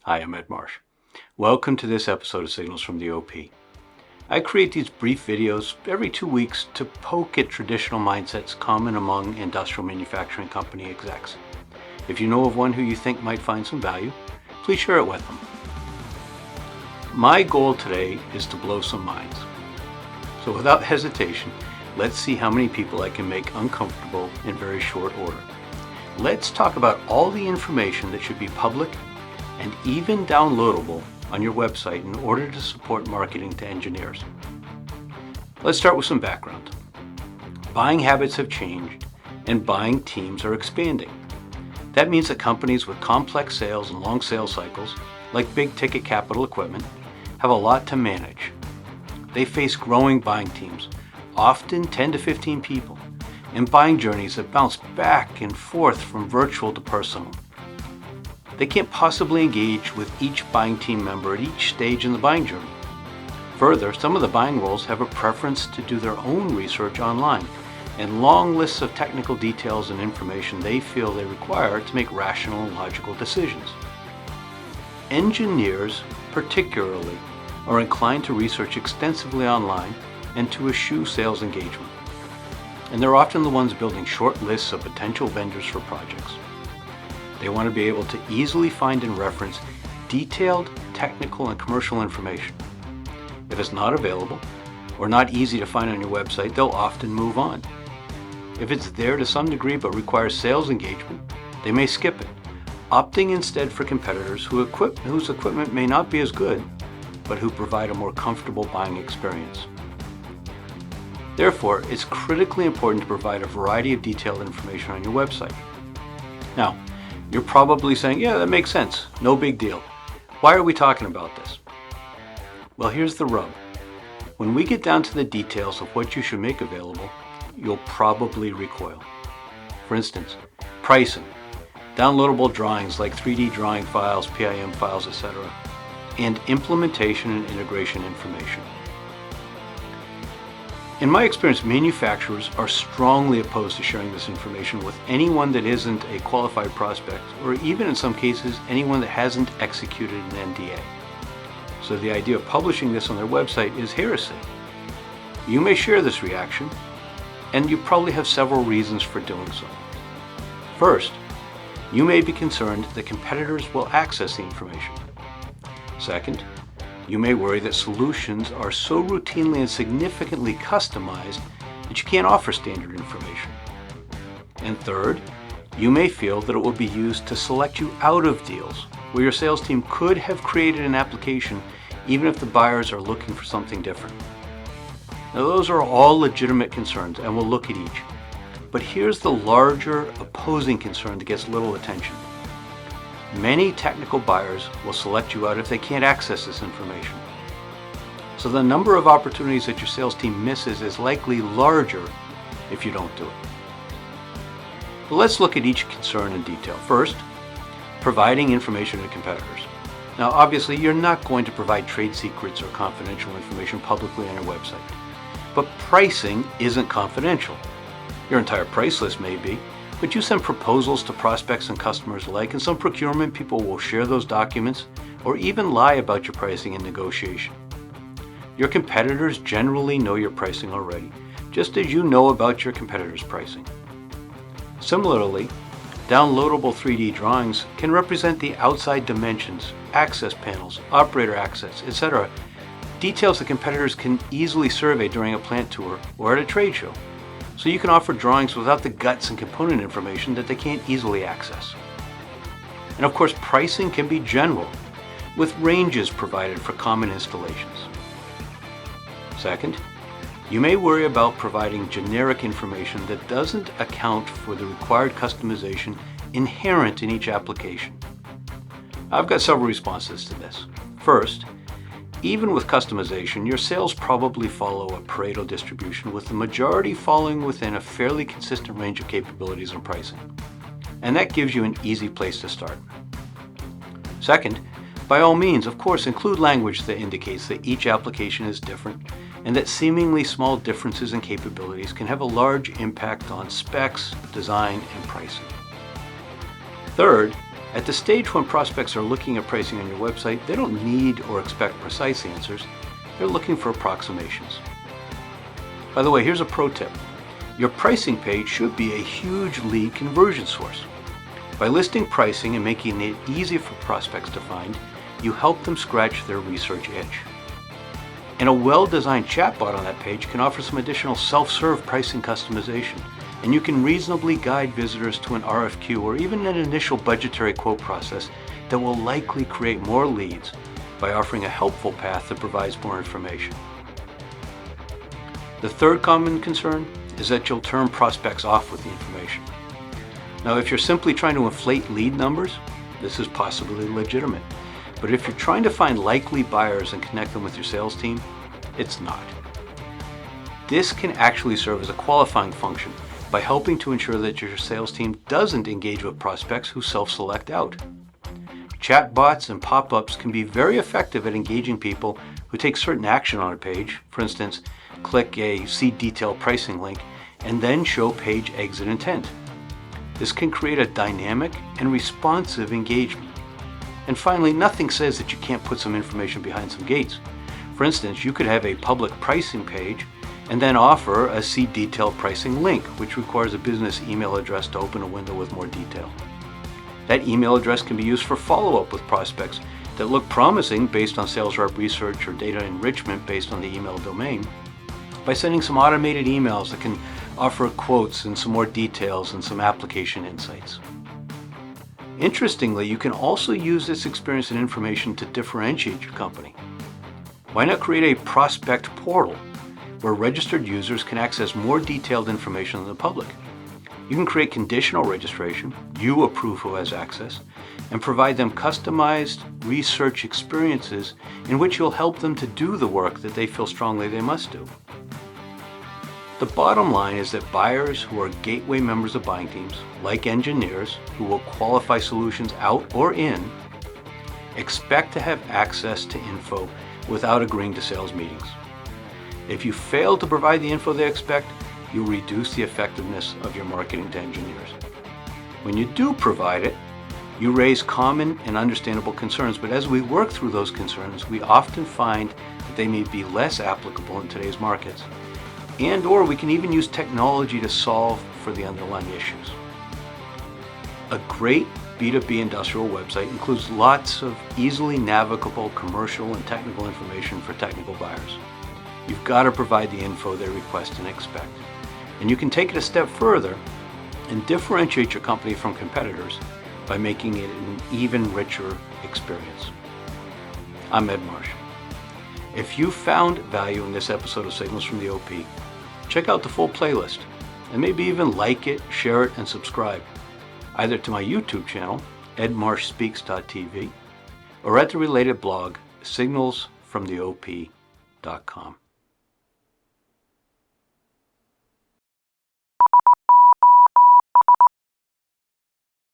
Hi, I'm Ed Marsh. Welcome to this episode of Signals from the OP. I create these brief videos every 2 weeks to poke at traditional mindsets common among industrial manufacturing company execs. If you know of one who you think might find some value, please share it with them. My goal today is to blow some minds. So without hesitation, let's see how many people I can make uncomfortable in very short order. Let's talk about all the information that should be public and even downloadable on your website in order to support marketing to engineers. Let's start with some background. Buying habits have changed and buying teams are expanding. That means that companies with complex sales and long sales cycles, like big ticket capital equipment, have a lot to manage. They face growing buying teams, often 10 to 15 people, and buying journeys that bounce back and forth from virtual to personal. They can't possibly engage with each buying team member at each stage in the buying journey. Further, some of the buying roles have a preference to do their own research online and long lists of technical details and information they feel they require to make rational and logical decisions. Engineers, particularly, are inclined to research extensively online and to eschew sales engagement. And they're often the ones building short lists of potential vendors for projects. They want to be able to easily find and reference detailed technical and commercial information. If it's not available or not easy to find on your website, they'll often move on. If it's there to some degree but requires sales engagement, they may skip it, opting instead for competitors whose equipment may not be as good, but who provide a more comfortable buying experience. Therefore, it's critically important to provide a variety of detailed information on your website. Now, you're probably saying, yeah, that makes sense. No big deal. Why are we talking about this? Well, here's the rub. When we get down to the details of what you should make available, you'll probably recoil. For instance, pricing, downloadable drawings like 3D drawing files, PIM files, etc., and implementation and integration information. In my experience, manufacturers are strongly opposed to sharing this information with anyone that isn't a qualified prospect, or even in some cases, anyone that hasn't executed an NDA. So the idea of publishing this on their website is heresy. You may share this reaction, and you probably have several reasons for doing so. First, you may be concerned that competitors will access the information. Second, you may worry that solutions are so routinely and significantly customized that you can't offer standard information. And third, you may feel that it will be used to select you out of deals where your sales team could have created an application even if the buyers are looking for something different. Now, those are all legitimate concerns, and we'll look at each. But here's the larger opposing concern that gets little attention. Many technical buyers will select you out if they can't access this information. So the number of opportunities that your sales team misses is likely larger if you don't do it. But let's look at each concern in detail. First, providing information to competitors. Now, obviously, you're not going to provide trade secrets or confidential information publicly on your website. But pricing isn't confidential. Your entire price list may be, but you send proposals to prospects and customers alike, and some procurement people will share those documents or even lie about your pricing in negotiation. Your competitors generally know your pricing already, just as you know about your competitors' pricing. Similarly, downloadable 3D drawings can represent the outside dimensions, access panels, operator access, etc., details that competitors can easily survey during a plant tour or at a trade show. So you can offer drawings without the guts and component information that they can't easily access. And of course, pricing can be general, with ranges provided for common installations. Second, you may worry about providing generic information that doesn't account for the required customization inherent in each application. I've got several responses to this. First, even with customization, your sales probably follow a Pareto distribution, with the majority falling within a fairly consistent range of capabilities and pricing. And that gives you an easy place to start. Second, by all means, of course, include language that indicates that each application is different and that seemingly small differences in capabilities can have a large impact on specs, design, and pricing. Third, At the stage when prospects are looking at pricing on your website, they don't need or expect precise answers. They're looking for approximations. By the way, here's a pro tip. Your pricing page should be a huge lead conversion source. By listing pricing and making it easy for prospects to find, you help them scratch their research itch. And a well-designed chatbot on that page can offer some additional self-serve pricing customization, and you can reasonably guide visitors to an RFQ or even an initial budgetary quote process that will likely create more leads by offering a helpful path that provides more information. The third common concern is that you'll turn prospects off with the information. Now, if you're simply trying to inflate lead numbers, this is possibly legitimate. But if you're trying to find likely buyers and connect them with your sales team, it's not. This can actually serve as a qualifying function by helping to ensure that your sales team doesn't engage with prospects who self-select out. Chatbots and pop-ups can be very effective at engaging people who take certain action on a page. For instance, click a See Detailed Pricing link and then show page exit intent. This can create a dynamic and responsive engagement. And finally, nothing says that you can't put some information behind some gates. For instance, you could have a public pricing page and then offer a See Detailed Pricing link, which requires a business email address to open a window with more detail. That email address can be used for follow-up with prospects that look promising based on sales rep research or data enrichment based on the email domain, by sending some automated emails that can offer quotes and some more details and some application insights. Interestingly, you can also use this experience and information to differentiate your company. Why not create a prospect portal where registered users can access more detailed information than the public? You can create conditional registration, you approve who has access, and provide them customized research experiences in which you'll help them to do the work that they feel strongly they must do. The bottom line is that buyers who are gateway members of buying teams, like engineers who will qualify solutions out or in, expect to have access to info without agreeing to sales meetings. If you fail to provide the info they expect, you'll reduce the effectiveness of your marketing to engineers. When you do provide it, you raise common and understandable concerns, but as we work through those concerns, we often find that they may be less applicable in today's markets. And/or we can even use technology to solve for the underlying issues. A great B2B industrial website includes lots of easily navigable commercial and technical information for technical buyers. You've got to provide the info they request and expect. And you can take it a step further and differentiate your company from competitors by making it an even richer experience. I'm Ed Marsh. If you found value in this episode of Signals from the OP, check out the full playlist and maybe even like it, share it, and subscribe, either to my YouTube channel, edmarshspeaks.tv, or at the related blog, SignalsFromTheOP.com.